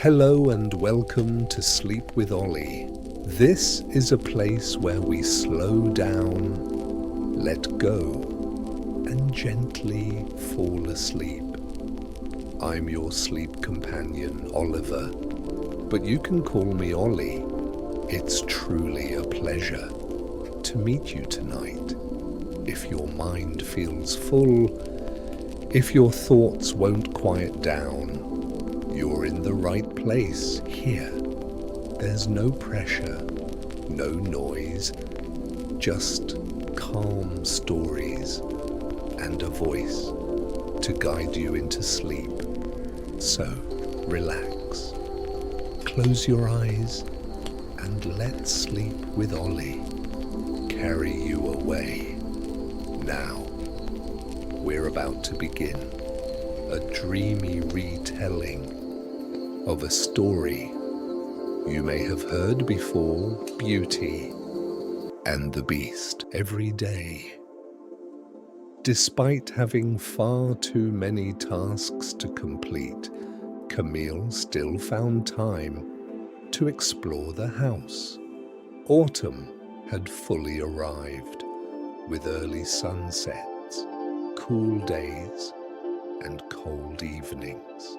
Hello and welcome to Sleep with Ollie. This is a place where we slow down, let go, and gently fall asleep. I'm your sleep companion, Oliver, but you can call me Ollie. It's truly a pleasure to meet you tonight. If your mind feels full, if your thoughts won't quiet down, you're in the right place here. There's no pressure, no noise, just calm stories and a voice to guide you into sleep. So relax, close your eyes and let Sleep with Ollie carry you away. Now, we're about to begin a dreamy retelling of a story you may have heard before, Beauty and the Beast. Every day, despite having far too many tasks to complete, Camille still found time to explore the house. Autumn had fully arrived, with early sunsets, cool days, and cold evenings.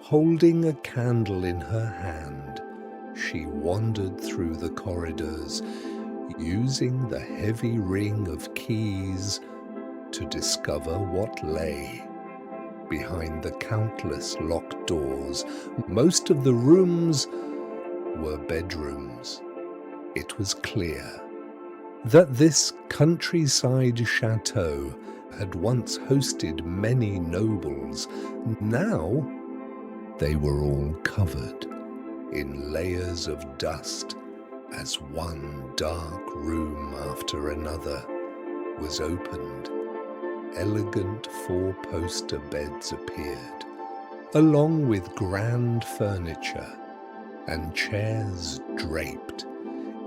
Holding a candle in her hand, she wandered through the corridors, using the heavy ring of keys to discover what lay behind the countless locked doors. Most of the rooms were bedrooms. It was clear that this countryside chateau had once hosted many nobles. Now they were all covered in layers of dust as one dark room after another was opened. Elegant four-poster beds appeared, along with grand furniture and chairs draped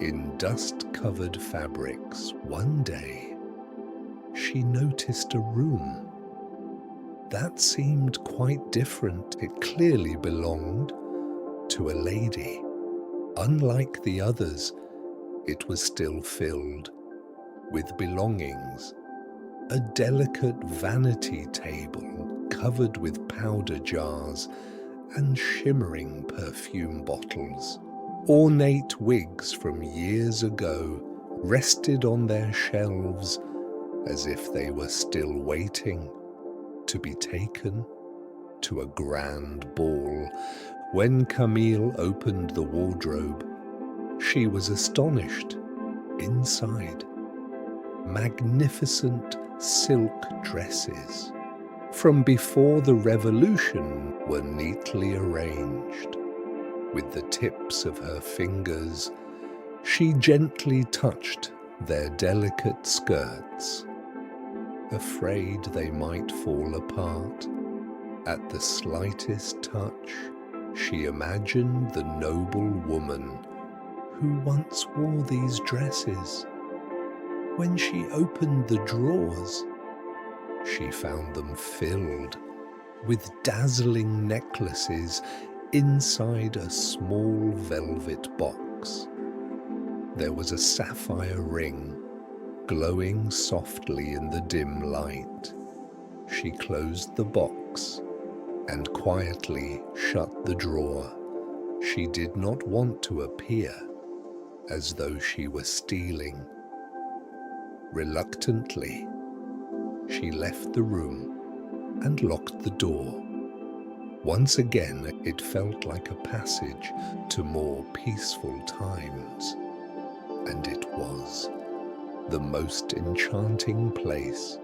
in dust-covered fabrics. One day, she noticed a room that seemed quite different. It clearly belonged to a lady. Unlike the others, it was still filled with belongings. A delicate vanity table covered with powder jars and shimmering perfume bottles. Ornate wigs from years ago rested on their shelves as if they were still waiting to be taken to a grand ball. When Camille opened the wardrobe, she was astonished. Inside, magnificent silk dresses from before the revolution were neatly arranged. With the tips of her fingers, she gently touched their delicate skirts, afraid they might fall apart. At the slightest touch, she imagined the noble woman who once wore these dresses. When she opened the drawers, she found them filled with dazzling necklaces inside a small velvet box. There was a sapphire ring glowing softly in the dim light. She closed the box and quietly shut the drawer. She did not want to appear as though she were stealing. Reluctantly, she left the room and locked the door. Once again, it felt like a passage to more peaceful times, and it was the most enchanting place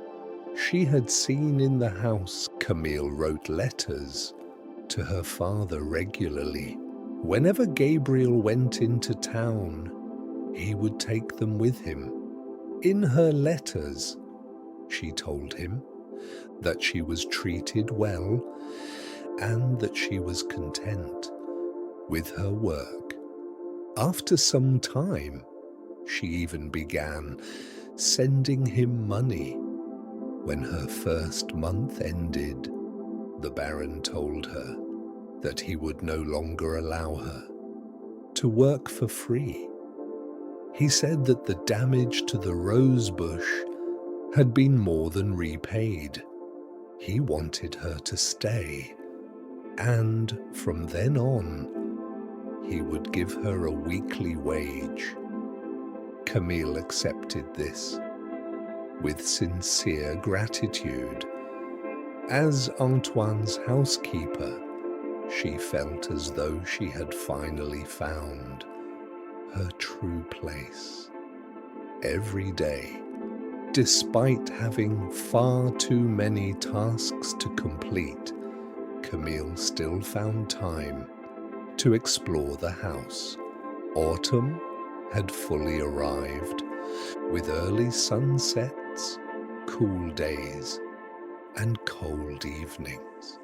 she had seen in the house. Camille wrote letters to her father regularly. Whenever Gabriel went into town, he would take them with him. In her letters, she told him that she was treated well and that she was content with her work. After some time, she even began sending him money. When her first month ended, the Baron told her that he would no longer allow her to work for free. He said that the damage to the rose bush had been more than repaid. He wanted her to stay, and from then on, he would give her a weekly wage. Camille accepted this with sincere gratitude. As Antoine's housekeeper, she felt as though she had finally found her true place. Every day, despite having far too many tasks to complete, Camille still found time to explore the house. Autumn had fully arrived, with early sunsets, cool days, and cold evenings.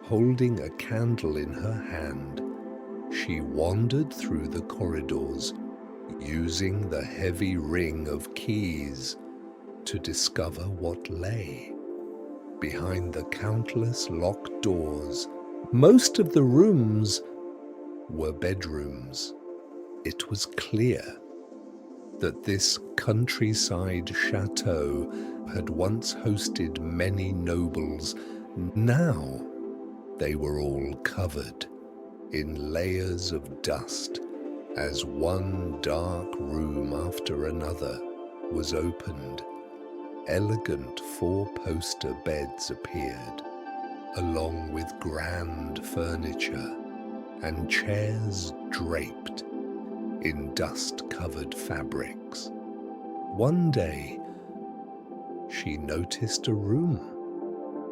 Holding a candle in her hand, she wandered through the corridors, using the heavy ring of keys to discover what lay behind the countless locked doors. Most of the rooms were bedrooms. It was clear that this countryside chateau had once hosted many nobles. Now they were all covered in layers of dust as one dark room after another was opened. Elegant four-poster beds appeared, along with grand furniture and chairs draped in dust-covered fabrics. One day, she noticed a room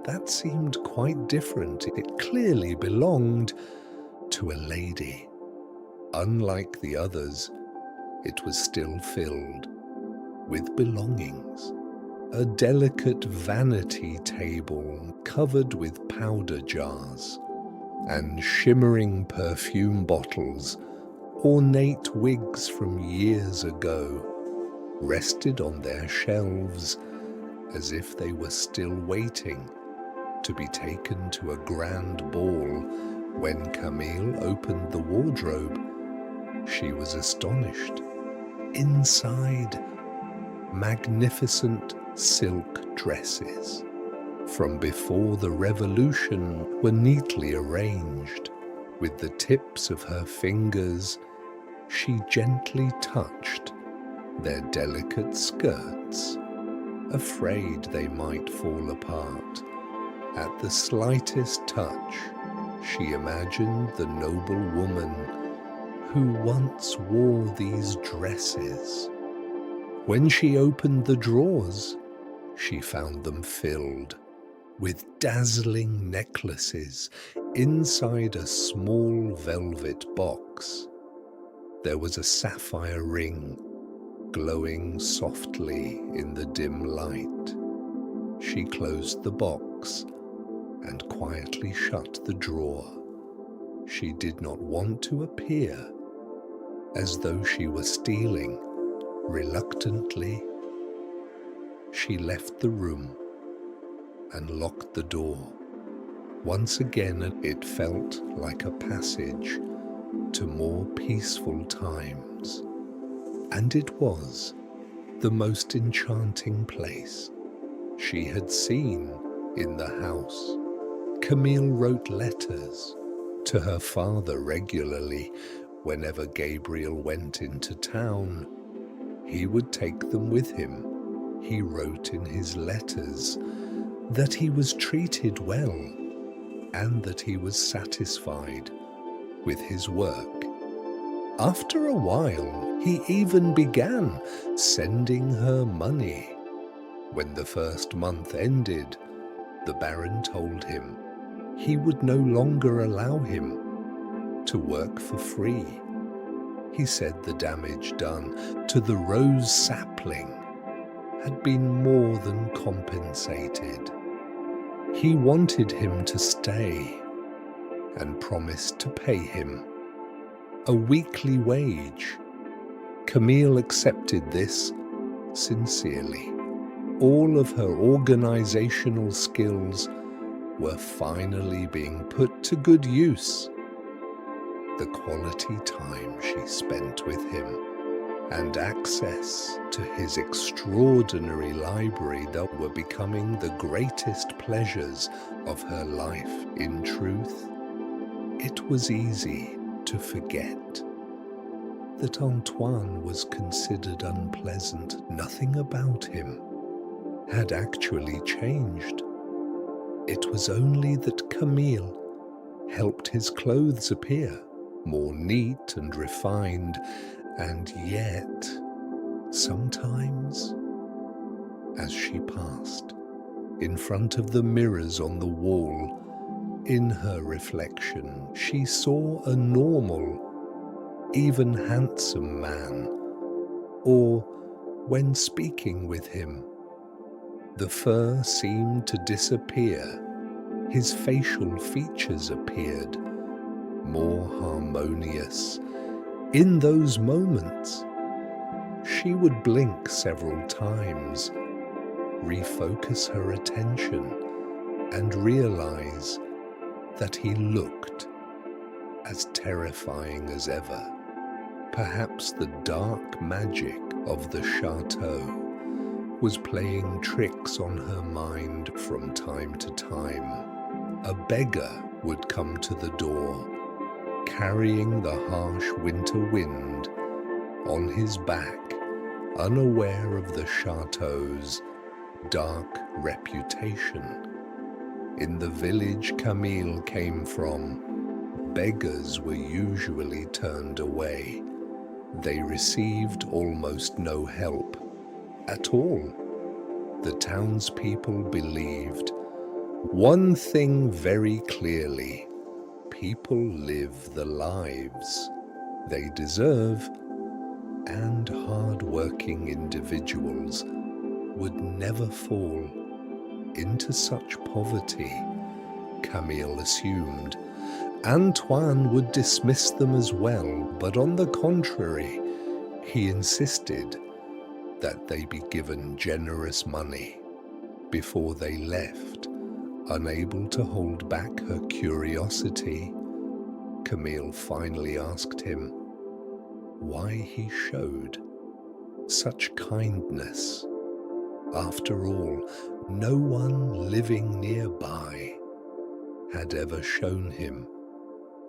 that seemed quite different. It clearly belonged to a lady. Unlike the others, it was still filled with belongings. A delicate vanity table covered with powder jars and shimmering perfume bottles. Ornate wigs from years ago rested on their shelves as if they were still waiting to be taken to a grand ball. When Camille opened the wardrobe, she was astonished. Inside, magnificent silk dresses from before the revolution were neatly arranged. With the tips of her fingers, she gently touched their delicate skirts, afraid they might fall apart. At the slightest touch, she imagined the noble woman who once wore these dresses. When she opened the drawers, she found them filled with dazzling necklaces. Inside a small velvet box, there was a sapphire ring glowing softly in the dim light. She closed the box and quietly shut the drawer. She did not want to appear as though she were stealing. Reluctantly, she left the room and locked the door. Once again, it felt like a passage to more peaceful times. And it was the most enchanting place she had seen in the house. Camille wrote letters to her father regularly. Whenever Gabriel went into town, he would take them with him. He wrote in his letters that he was treated well and that he was satisfied with his work. After a while, he even began sending her money. When the first month ended, the Baron told him he would no longer allow him to work for free. He said the damage done to the rose sapling had been more than compensated. He wanted him to stay and promised to pay him a weekly wage. Camille accepted this sincerely. All of her organizational skills were finally being put to good use. The quality time she spent with him and access to his extraordinary library that were becoming the greatest pleasures of her life. In truth, it was easy to forget that Antoine was considered unpleasant. Nothing about him had actually changed. It was only that Camille helped his clothes appear more neat and refined, and yet, sometimes, as she passed in front of the mirrors on the wall, in her reflection, she saw a normal, even handsome man, or when speaking with him, the fur seemed to disappear, his facial features appeared more harmonious. In those moments, she would blink several times, refocus her attention, and realize that he looked as terrifying as ever. Perhaps the dark magic of the chateau was playing tricks on her mind from time to time. A beggar would come to the door, carrying the harsh winter wind on his back, unaware of the chateau's dark reputation. In the village Camille came from, beggars were usually turned away. They received almost no help at all. The townspeople believed one thing very clearly: people live the lives they deserve, and hard-working individuals would never fall into such poverty, Camille assumed. Antoine would dismiss them as well, but on the contrary, he insisted that they be given generous money before they left. Unable to hold back her curiosity, Camille finally asked him why he showed such kindness. After all, no one living nearby had ever shown him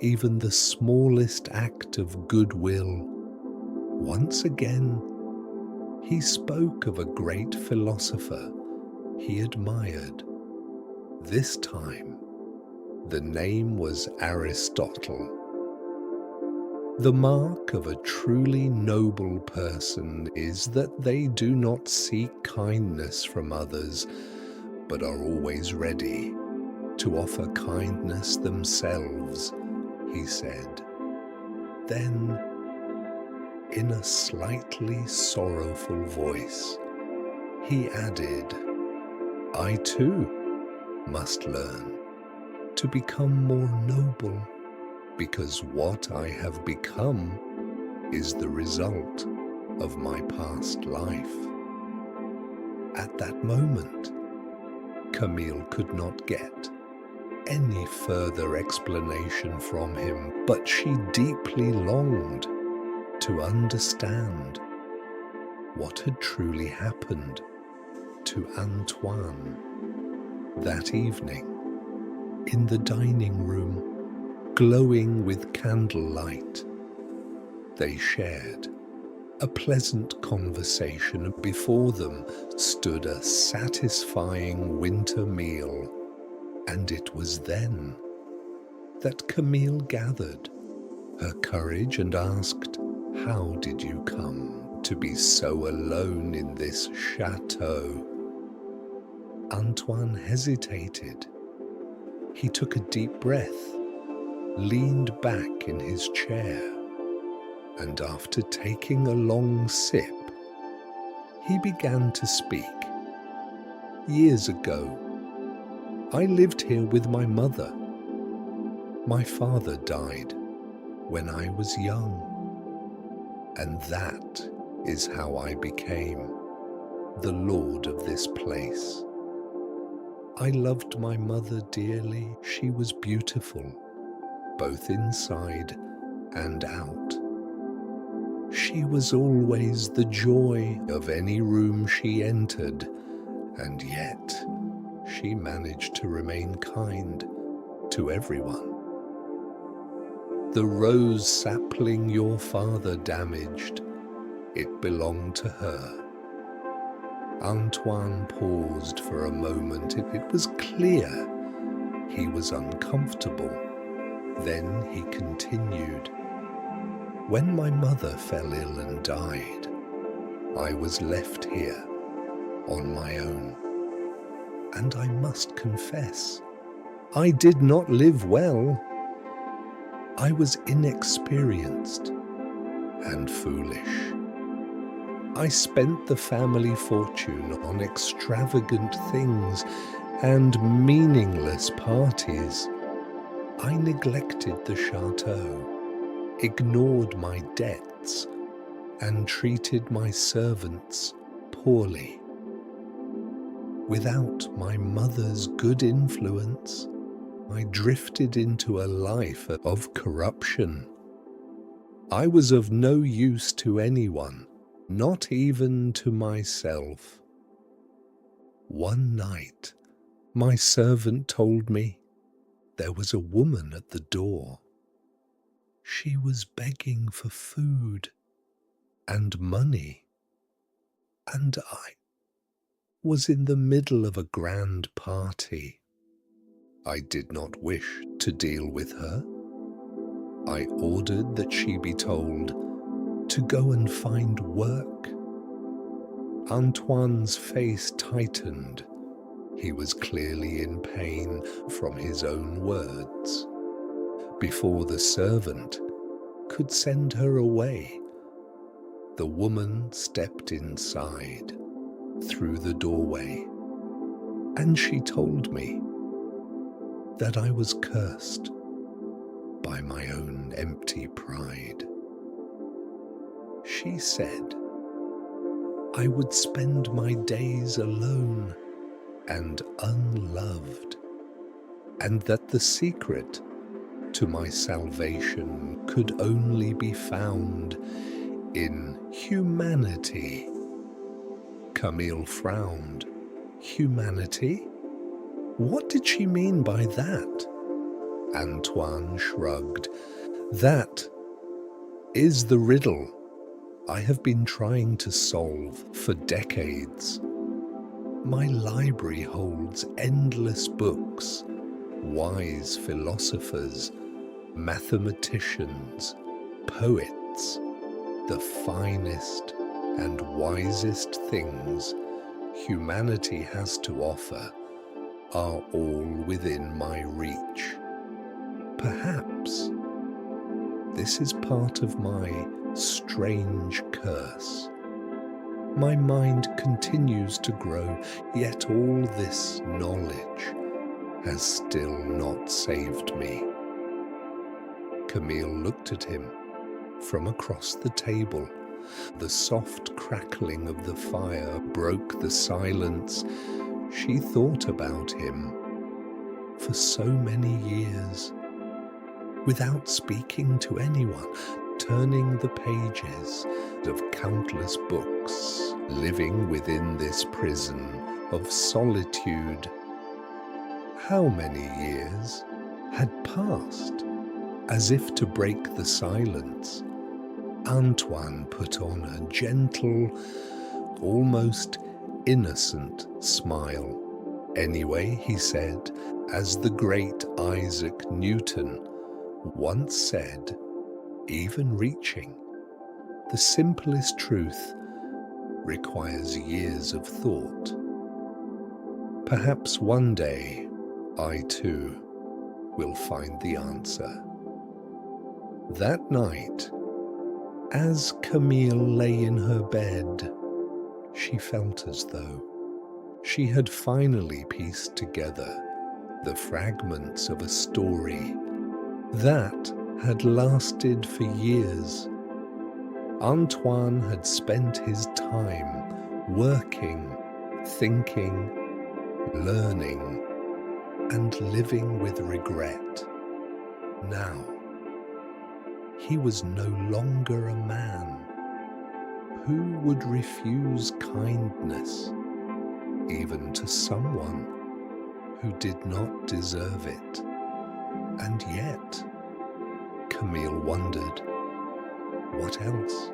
even the smallest act of goodwill. Once again, he spoke of a great philosopher he admired. This time, the name was Aristotle. The mark of a truly noble person is that they do not seek kindness from others, but are always ready to offer kindness themselves, he said. Then, in a slightly sorrowful voice, he added, I too must learn to become more noble, because what I have become is the result of my past life. At that moment, Camille could not get any further explanation from him, but she deeply longed to understand what had truly happened to Antoine. That evening, in the dining room, glowing with candlelight, they shared a pleasant conversation. Before them stood a satisfying winter meal, and it was then that Camille gathered her courage and asked, how did you come to be so alone in this chateau? Antoine hesitated. He took a deep breath, leaned back in his chair, and after taking a long sip, he began to speak. Years ago, I lived here with my mother. My father died when I was young, and that is how I became the lord of this place. I loved my mother dearly. She was beautiful, both inside and out. She was always the joy of any room she entered, and yet she managed to remain kind to everyone. The rose sapling your father damaged, it belonged to her. Antoine paused for a moment. It was clear he was uncomfortable. Then he continued. When my mother fell ill and died, I was left here on my own. And I must confess, I did not live well. I was inexperienced and foolish. I spent the family fortune on extravagant things and meaningless parties. I neglected the chateau, ignored my debts, and treated my servants poorly. Without my mother's good influence, I drifted into a life of corruption. I was of no use to anyone, not even to myself. One night, my servant told me there was a woman at the door. She was begging for food and money, and I was in the middle of a grand party. I did not wish to deal with her. I ordered that she be told to go and find work. Antoine's face tightened. He was clearly in pain from his own words. Before the servant could send her away, the woman stepped inside through the doorway, and she told me that I was cursed by my own empty pride. She said I would spend my days alone and unloved, and that the secret to my salvation could only be found in humanity. Camille frowned. Humanity? What did she mean by that? Antoine shrugged. That is the riddle I have been trying to solve for decades. My library holds endless books, wise philosophers, mathematicians, poets. The finest and wisest things humanity has to offer are all within my reach. Perhaps this is part of my strange curse. My mind continues to grow, yet all this knowledge has still not saved me. Camille looked at him from across the table. The soft crackling of the fire broke the silence. She thought about him for so many years, without speaking to anyone, turning the pages of countless books, living within this prison of solitude. How many years had passed? As if to break the silence, Antoine put on a gentle, almost innocent smile. Anyway, he said, as the great Isaac Newton once said, even reaching the simplest truth requires years of thought. Perhaps one day I too will find the answer. That night, as Camille lay in her bed, she felt as though she had finally pieced together the fragments of a story that had lasted for years. Antoine had spent his time working, thinking, learning, and living with regret. Now, he was no longer a man who would refuse kindness even to someone who did not deserve it. And yet, Camille wondered, what else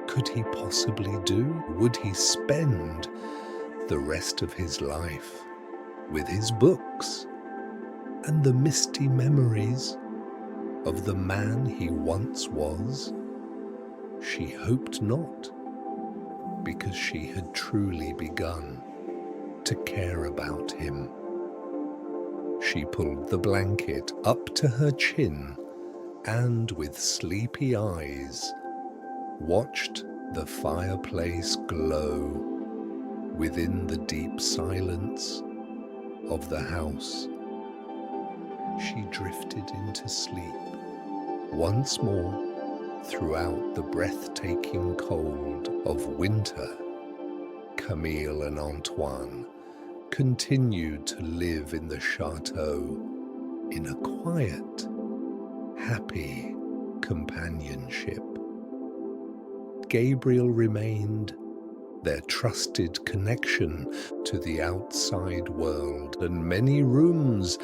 could he possibly do? Would he spend the rest of his life with his books and the misty memories of the man he once was? She hoped not, because she had truly begun to care about him. She pulled the blanket up to her chin and, with sleepy eyes, watched the fireplace glow within the deep silence of the house. She drifted into sleep once more throughout the breathtaking cold of winter. Camille and Antoine continued to live in the chateau in a quiet, happy companionship. Gabriel remained their trusted connection to the outside world, and many rooms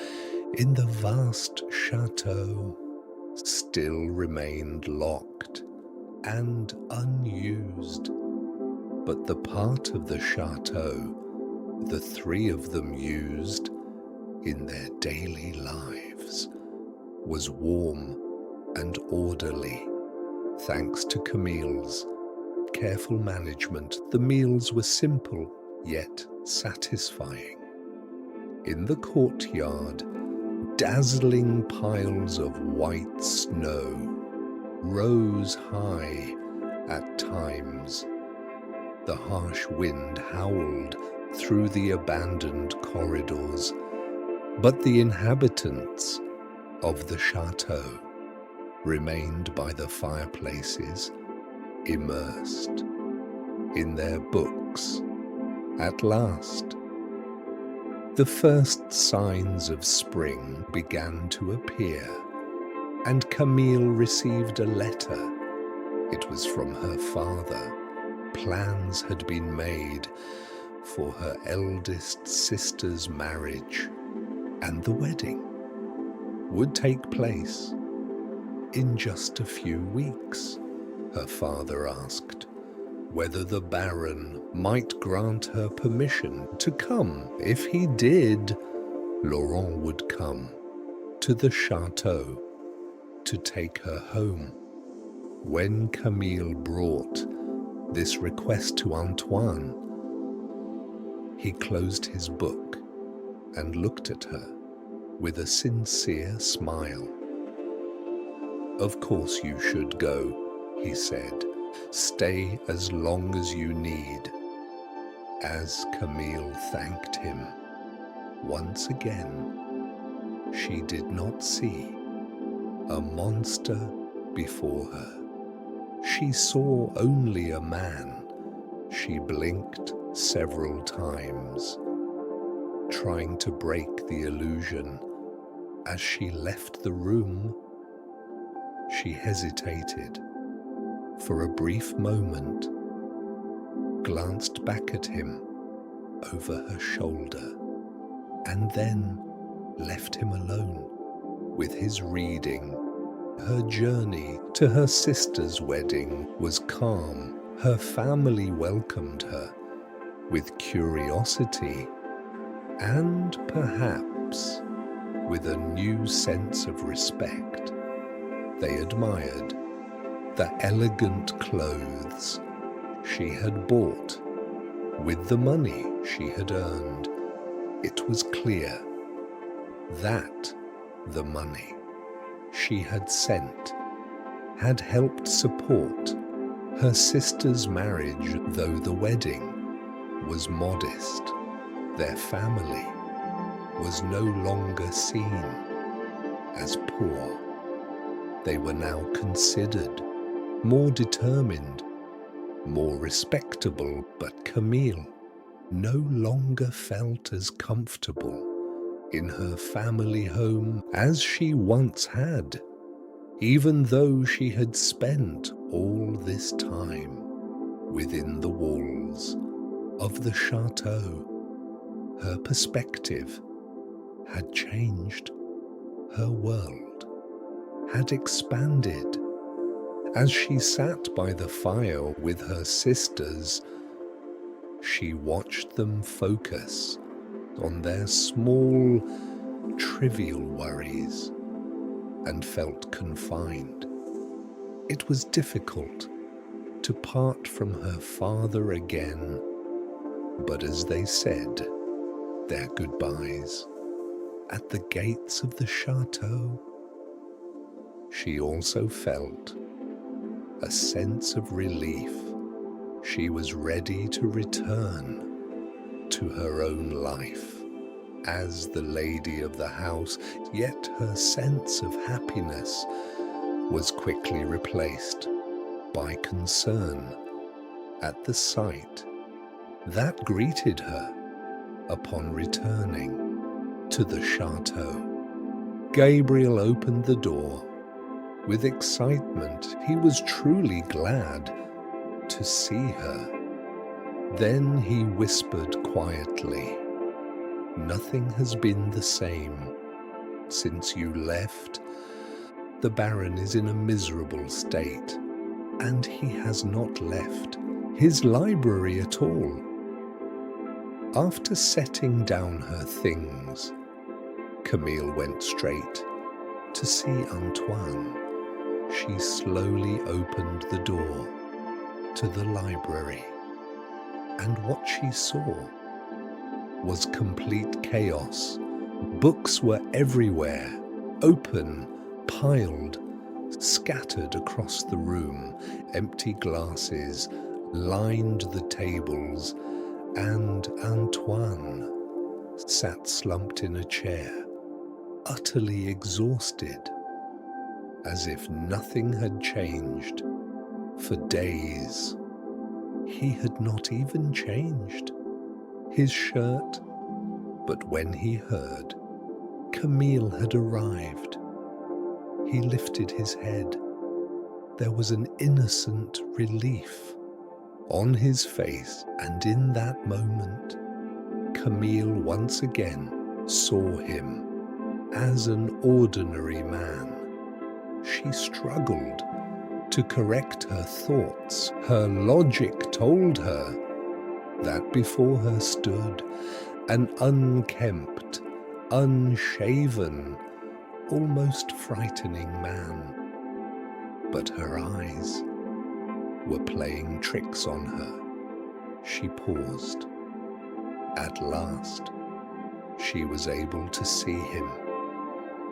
in the vast chateau still remained locked and unused. But the part of the chateau the three of them used in their daily lives was warm and orderly. Thanks to Camille's careful management, the meals were simple yet satisfying. In the courtyard, dazzling piles of white snow rose high at times. The harsh wind howled through the abandoned corridors, but the inhabitants of the chateau remained by the fireplaces, immersed in their books. At last, the first signs of spring began to appear, and Camille received a letter. It was from her father. Plans had been made for her eldest sister's marriage, and the wedding would take place in just a few weeks. Her father asked whether the Baron might grant her permission to come. If he did, Laurent would come to the chateau to take her home. When Camille brought this request to Antoine, he closed his book and looked at her with a sincere smile. "Of course you should go," he said. "Stay as long as you need." As Camille thanked him, once again, she did not see a monster before her. She saw only a man. She blinked several times, trying to break the illusion. As she left the room, she hesitated for a brief moment, glanced back at him over her shoulder, and then left him alone with his reading. Her journey to her sister's wedding was calm. Her family welcomed her with curiosity and perhaps with a new sense of respect. They admired the elegant clothes she had bought with the money she had earned. It was clear that the money she had sent had helped support her sister's marriage. Though the wedding was modest, their family was no longer seen as poor. They were now considered more determined, more respectable. But Camille no longer felt as comfortable in her family home as she once had, even though she had spent all this time within the walls of the chateau. Her perspective had changed. Her world had expanded. As she sat by the fire with her sisters, she watched them focus on their small, trivial worries and felt confined. It was difficult to part from her father again, but as they said their goodbyes at the gates of the chateau, she also felt a sense of relief. She was ready to return to her own life as the lady of the house, yet her sense of happiness was quickly replaced by concern at the sight that greeted her upon returning to the chateau. Gabriel opened the door with excitement. He was truly glad to see her. Then he whispered quietly, "Nothing has been the same since you left. The Baron is in a miserable state, and he has not left his library at all." After setting down her things, Camille went straight to see Antoine. She slowly opened the door to the library, and what she saw was complete chaos. Books were everywhere, open, piled, scattered across the room. Empty glasses lined the tables, and Antoine sat slumped in a chair, utterly exhausted, as if nothing had changed for days. He had not even changed his shirt. But when he heard Camille had arrived, he lifted his head. There was an innocent relief on his face, and in that moment, Camille once again saw him as an ordinary man. She struggled to correct her thoughts. Her logic told her that before her stood an unkempt, unshaven, almost frightening man. But her eyes were playing tricks on her. She paused. At last, she was able to see him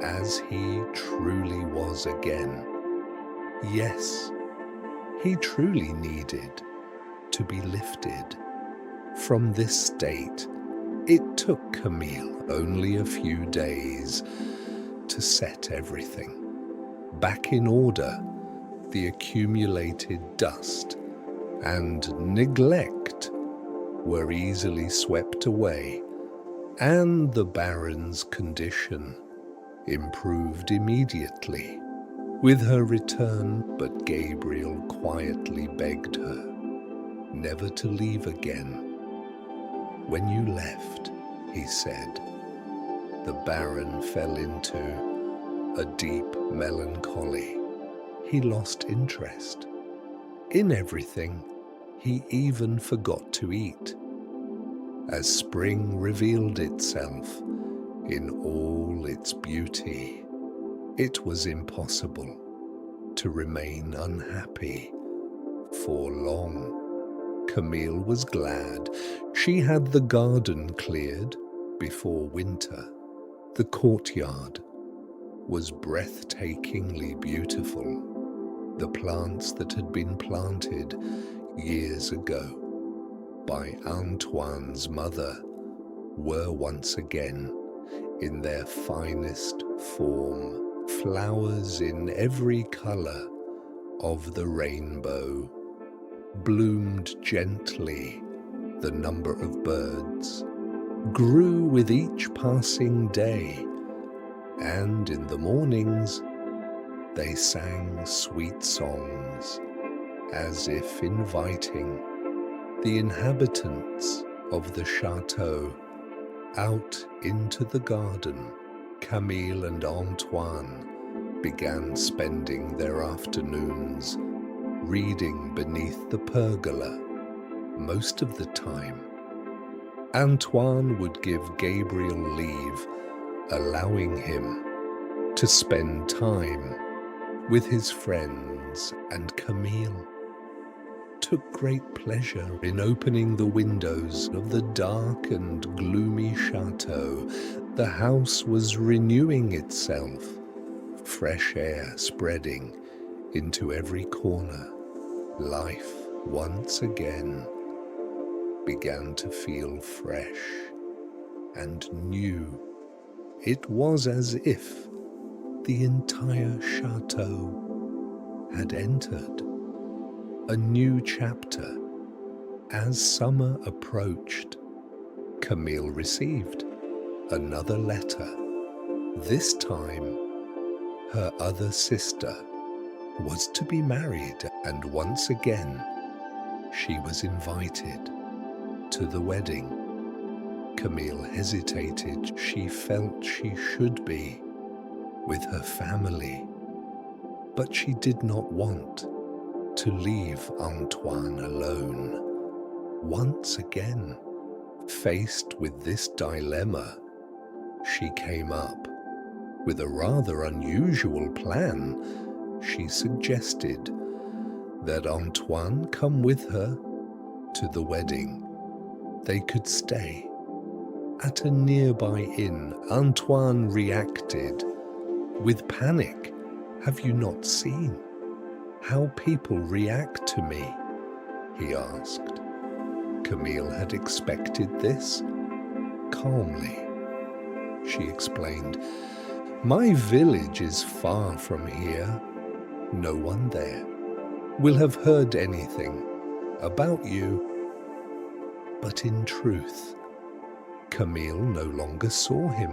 as he truly was again. Yes, he truly needed to be lifted from this state. It took Camille only a few days to set everything back in order. The accumulated dust and neglect were easily swept away, and the Baron's condition improved immediately with her return. But Gabriel quietly begged her never to leave again. "When you left," he said, the Baron fell into a deep melancholy. He lost interest in everything. He even forgot to eat. As spring revealed itself in all its beauty, it was impossible to remain unhappy for long. Camille was glad she had the garden cleared before winter. The courtyard was breathtakingly beautiful. The plants that had been planted years ago by Antoine's mother were once again in their finest form. Flowers in every color of the rainbow bloomed gently The number of birds grew with each passing day, and in the mornings they sang sweet songs, as if inviting the inhabitants of the chateau out into the garden. Camille and Antoine began spending their afternoons reading beneath the pergola. Most of the time, Antoine would give Gabriel leave, allowing him to spend time with his friends, and Camille took great pleasure in opening the windows of the dark and gloomy chateau. The house was renewing itself, fresh air spreading into every corner. Life once again began to feel fresh and new. It was as if the entire chateau had entered a new chapter. As summer approached, Camille received another letter. This time, her other sister was to be married, and once again, she was invited to the wedding. Camille hesitated. She felt she should be with her family, but she did not want to leave Antoine alone. Once again, faced with this dilemma, she came up with a rather unusual plan. She suggested that Antoine come with her to the wedding. They could stay at a nearby inn. Antoine reacted with panic. "Have you not seen how people react to me?" he asked. Camille had expected this. Calmly, she explained, "My village is far from here. No one there will have heard anything about you." But in truth, Camille no longer saw him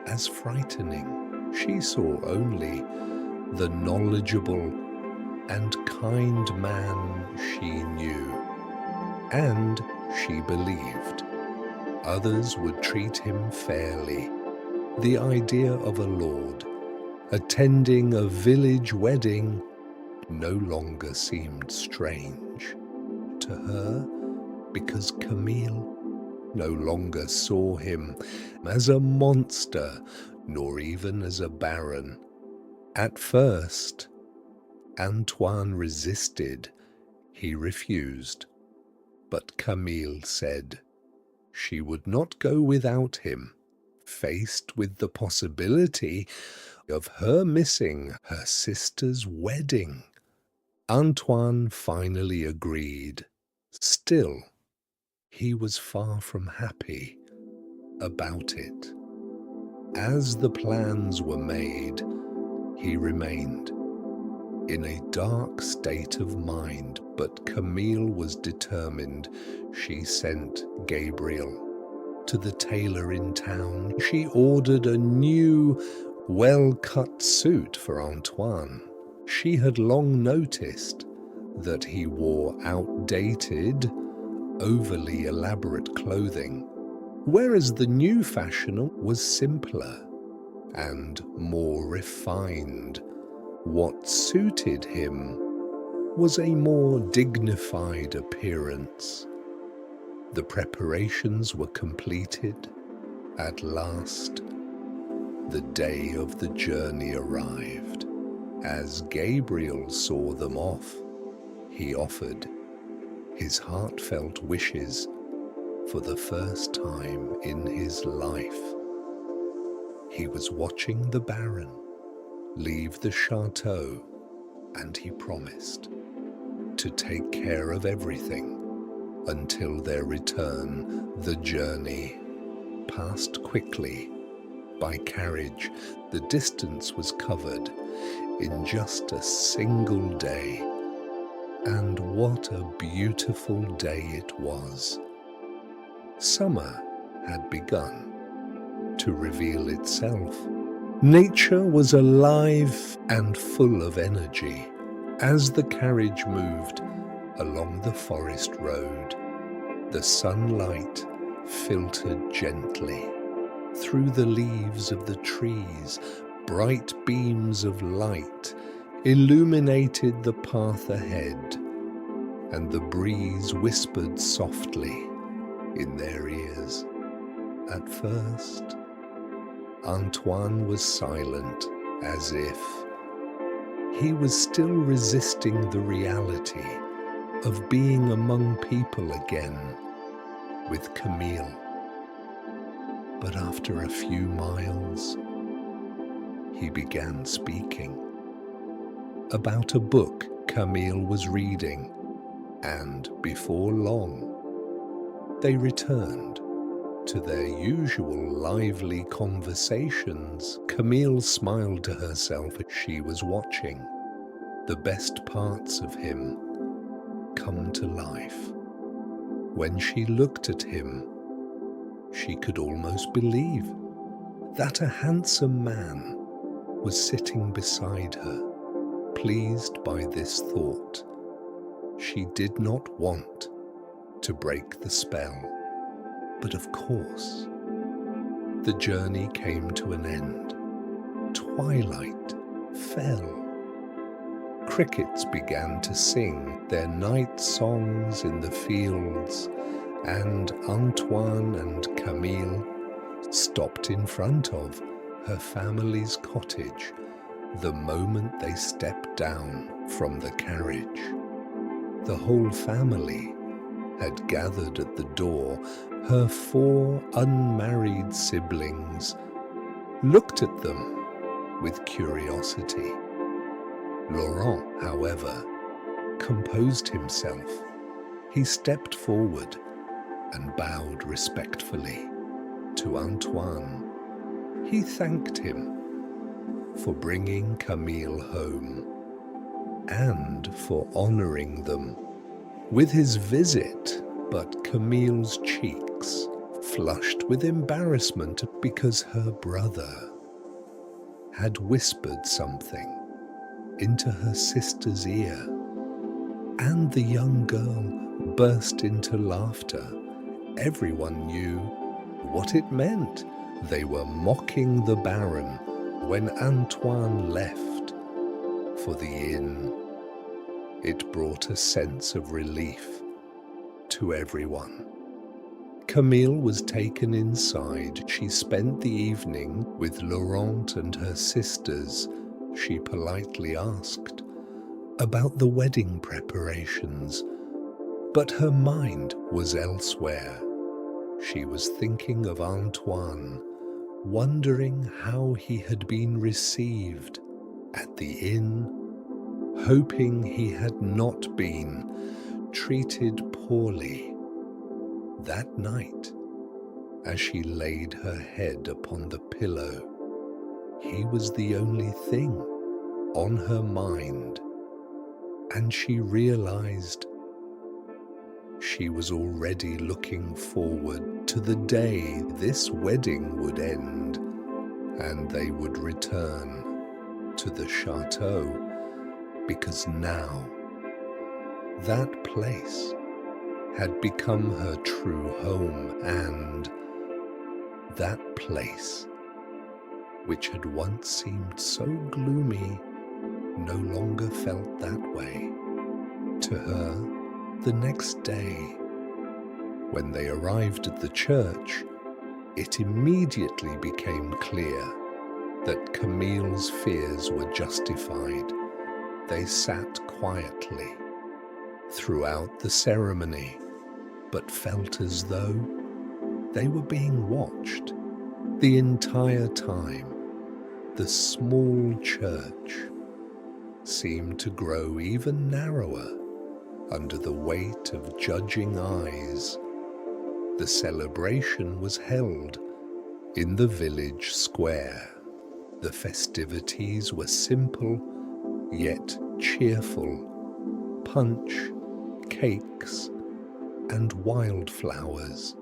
as frightening. She saw only the knowledgeable and kind man she knew, and she believed others would treat him fairly. The idea of a lord attending a village wedding no longer seemed strange to her, because Camille no longer saw him as a monster, nor even as a baron. At first, Antoine resisted. He refused. But Camille said she would not go without him. Faced with the possibility of her missing her sister's wedding, Antoine finally agreed. Still, he was far from happy about it. As the plans were made, he remained in a dark state of mind, but Camille was determined. She sent Gabriel to the tailor in town. She ordered a new, well-cut suit for Antoine. She had long noticed that he wore outdated, overly elaborate clothing, whereas the new fashion was simpler and more refined. What suited him was a more dignified appearance. The preparations were completed. At last, the day of the journey arrived. As Gabriel saw them off, he offered his heartfelt wishes for the first time in his life. He was watching the Baron leave the chateau, and he promised to take care of everything until their return. The journey passed quickly. By carriage, the distance was covered in just a single day. And what a beautiful day it was. Summer had begun to reveal itself. Nature was alive and full of energy. As the carriage moved along the forest road, the sunlight filtered gently through the leaves of the trees. Bright beams of light illuminated the path ahead, and the breeze whispered softly in their ears. At first, Antoine was silent, as if he was still resisting the reality of being among people again with Camille. But after a few miles, he began speaking about a book Camille was reading, and before long, they returned to their usual lively conversations. Camille smiled to herself as she was watching the best parts of him come to life. When she looked at him, she could almost believe that a handsome man was sitting beside her. Pleased by this thought, she did not want to break the spell. But of course, the journey came to an end. Twilight fell. Crickets began to sing their night songs in the fields, and Antoine and Camille stopped in front of her family's cottage the moment they stepped down from the carriage. The whole family had gathered at the door. Her 4 unmarried siblings looked at them with curiosity. Laurent, however, composed himself. He stepped forward and bowed respectfully to Antoine. He thanked him for bringing Camille home and for honoring them with his visit. But Camille's cheeks flushed with embarrassment because her brother had whispered something into her sister's ear, and the young girl burst into laughter. Everyone knew what it meant. They were mocking the Baron. When Antoine left for the inn, it brought a sense of relief to everyone. Camille was taken inside. She spent the evening with Laurent and her sisters. She politely asked about the wedding preparations, but her mind was elsewhere. She was thinking of Antoine, wondering how he had been received at the inn, hoping he had not been treated poorly. That night, as she laid her head upon the pillow, he was the only thing on her mind, and she realized she was already looking forward to the day this wedding would end and they would return to the chateau, because now that place had become her true home, and that place, which had once seemed so gloomy, no longer felt that way. To her, the next day, when they arrived at the church, it immediately became clear that Camille's fears were justified. They sat quietly throughout the ceremony, but felt as though they were being watched the entire time. The small church seemed to grow even narrower under the weight of judging eyes. The celebration was held in the village square. The festivities were simple yet cheerful. Punch, cakes, and wildflowers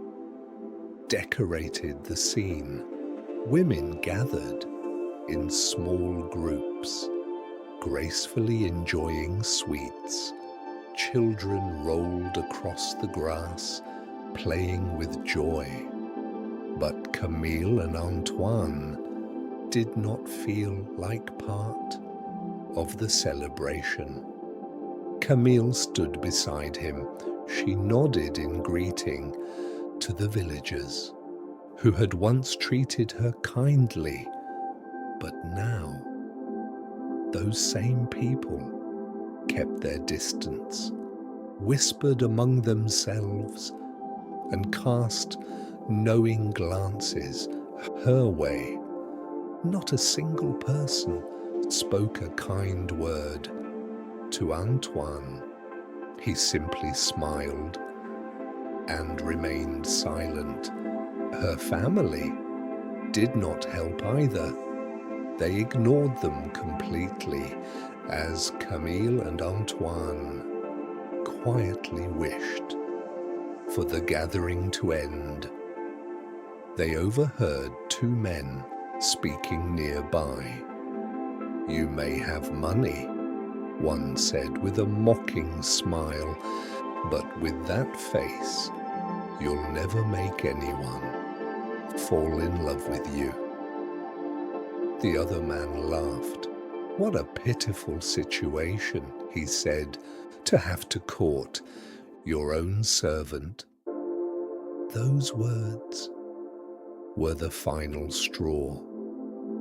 decorated the scene. Women gathered in small groups, gracefully enjoying sweets. Children rolled across the grass, playing with joy. But Camille and Antoine did not feel like part of the celebration. Camille stood beside him. She nodded in greeting to the villagers who had once treated her kindly, but now those same people kept their distance, whispered among themselves, and cast knowing glances her way. Not a single person spoke a kind word to Antoine. He simply smiled and remained silent. Her family did not help either. They ignored them completely as Camille and Antoine quietly wished for the gathering to end. They overheard two men speaking nearby. "You may have money," one said with a mocking smile, "but with that face, you'll never make anyone fall in love with you." The other man laughed. "What a pitiful situation," he said, "to have to court your own servant." Those words were the final straw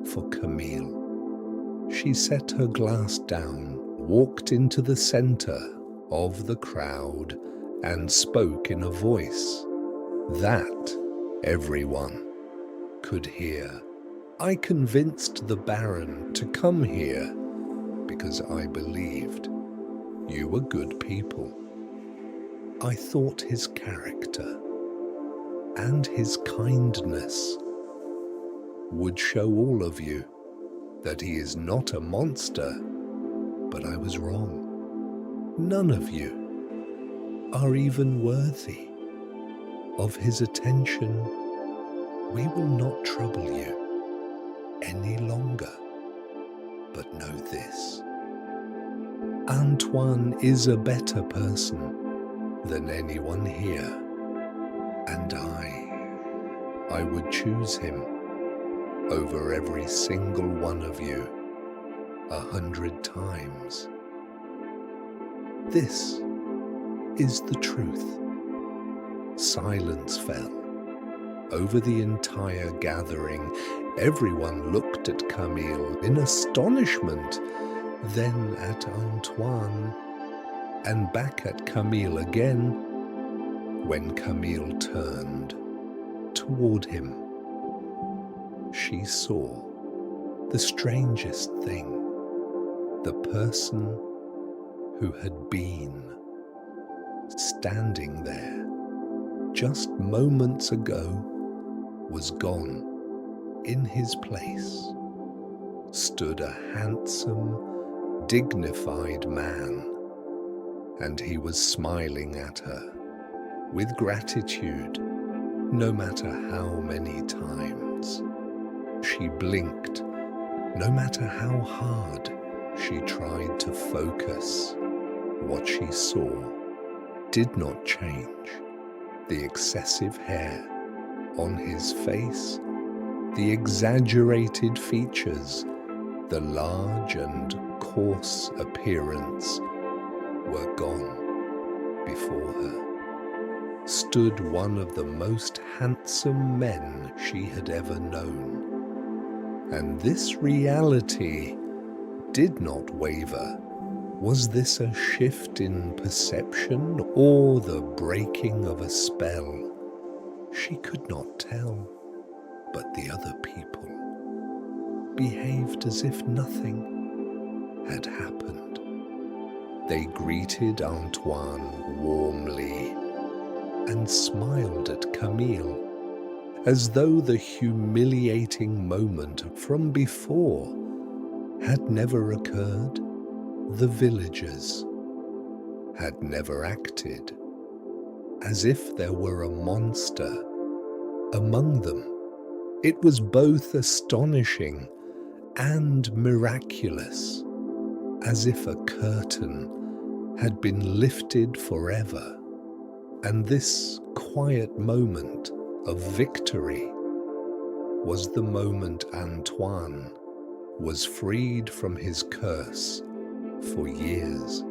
for Camille. She set her glass down, walked into the center of the crowd, and spoke in a voice that everyone could hear. "I convinced the Baron to come here because I believed you were good people. I thought his character and his kindness would show all of you that he is not a monster, but I was wrong. None of you are even worthy of his attention. We will not trouble you any longer, but know this: Antoine is a better person than anyone here, and I would choose him over every single one of you 100 times. This is the truth." Silence fell over the entire gathering. Everyone looked at Camille in astonishment, then at Antoine, and back at Camille again. When Camille turned toward him, she saw the strangest thing. The person who had been standing there just moments ago was gone. In his place stood a handsome, dignified man, and he was smiling at her with gratitude, no matter how many times she blinked, no matter how hard she tried to focus. What she saw did not change. The excessive hair on his face, the exaggerated features, the large and coarse appearance were gone. Before her stood one of the most handsome men she had ever known. And this reality did not waver. Was this a shift in perception or the breaking of a spell? She could not tell, but the other people behaved as if nothing had happened. They greeted Antoine warmly and smiled at Camille, as though the humiliating moment from before had never occurred. The villagers had never acted as if there were a monster among them. It was both astonishing and miraculous, as if a curtain had been lifted forever, and this quiet moment of victory was the moment Antoine was freed from his curse for years.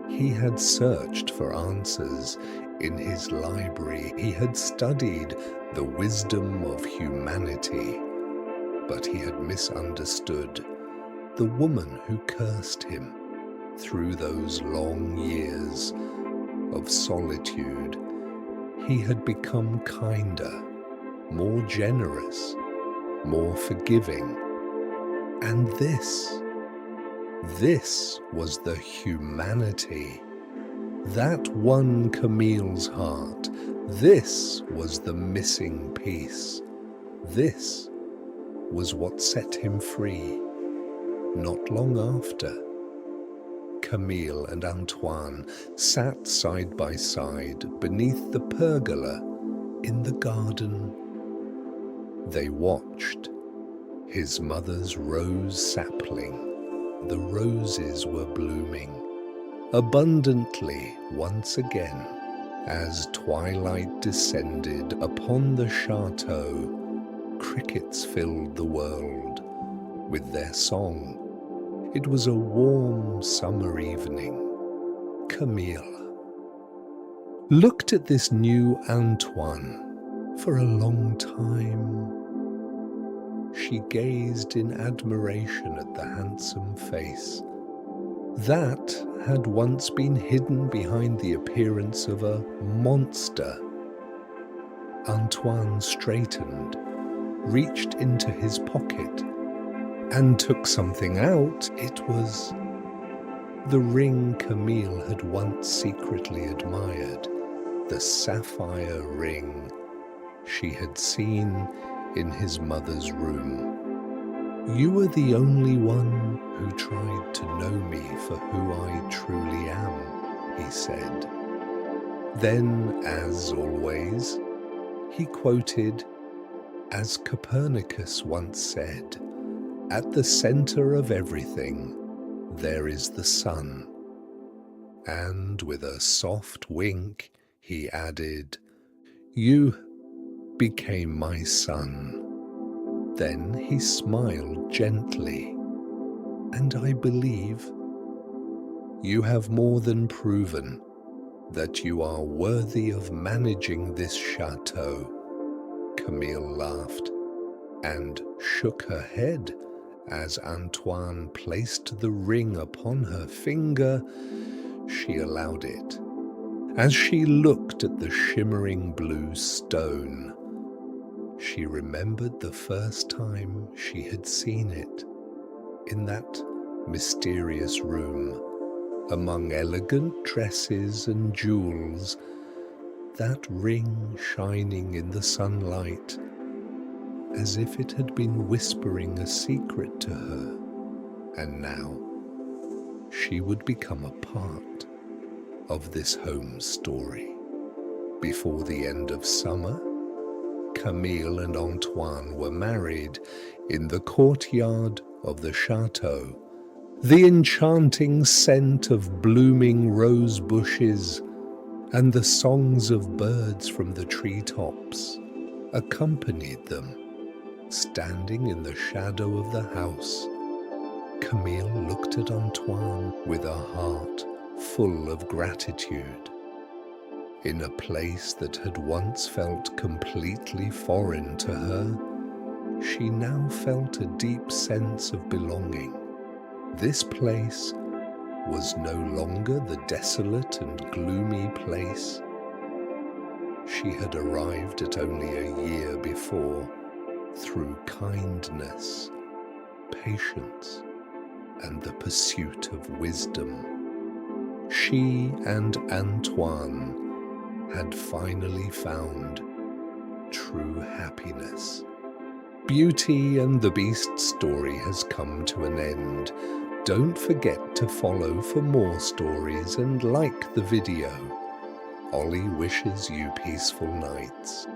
He had searched for answers in his library. He had studied the wisdom of humanity, but he had misunderstood the woman who cursed him. Through those long years of solitude, he had become kinder, more generous, more forgiving. And this was the humanity that won Camille's heart. This was the missing piece. This was what set him free. Not long after, Camille and Antoine sat side by side beneath the pergola in the garden. They watched his mother's rose sapling. The roses were blooming abundantly once again. As twilight descended upon the chateau, crickets filled the world with their song. It was a warm summer evening. Camille looked at this new Antoine for a long time. She gazed in admiration at the handsome face that had once been hidden behind the appearance of a monster. Antoine straightened, reached into his pocket, and took something out. It was the ring Camille had once secretly admired, the sapphire ring she had seen in his mother's room. "You were the only one who tried to know me for who I truly am," he said. Then, as always, he quoted, as Copernicus once said, "At the center of everything, there is the sun." And with a soft wink, he added, "You became my son." Then he smiled gently, "And I believe you have more than proven that you are worthy of managing this chateau." Camille laughed and shook her head as Antoine placed the ring upon her finger. She allowed it. As she looked at the shimmering blue stone, she remembered the first time she had seen it, in that mysterious room, among elegant dresses and jewels, that ring shining in the sunlight, as if it had been whispering a secret to her. And now she would become a part of this home story. Before the end of summer, Camille and Antoine were married in the courtyard of the chateau. The enchanting scent of blooming rose bushes and the songs of birds from the treetops accompanied them. Standing in the shadow of the house, Camille looked at Antoine with a heart full of gratitude. In a place that had once felt completely foreign to her, she now felt a deep sense of belonging. This place was no longer the desolate and gloomy place she had arrived at only a year before through kindness, patience, and the pursuit of wisdom. She and Antoine had finally found true happiness. Beauty and the Beast story has come to an end. Don't forget to follow for more stories and like the video. Ollie wishes you peaceful nights.